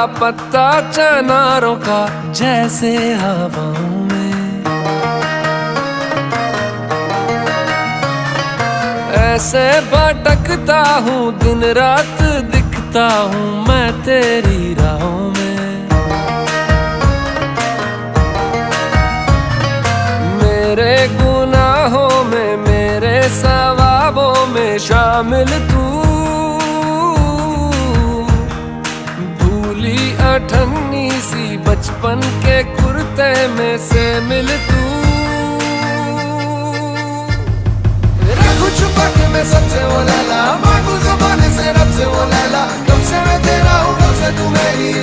लापता चनारों का जैसे हवाओं में। ऐसे भटकता हूँ दिन रात दिखता हूँ मैं तेरी राहों में। मेरे गुनाहों में मेरे सवाबों में शामिल तू, भूली अठन्नी सी बचपन के कुर्ते में से मिल तू। रखूं छुपा के मैं सबसे वो लैला, मांगू ज़ुबान से रब से वो लैला, कब से मैं तेरा हूँ कब से तू मेरी।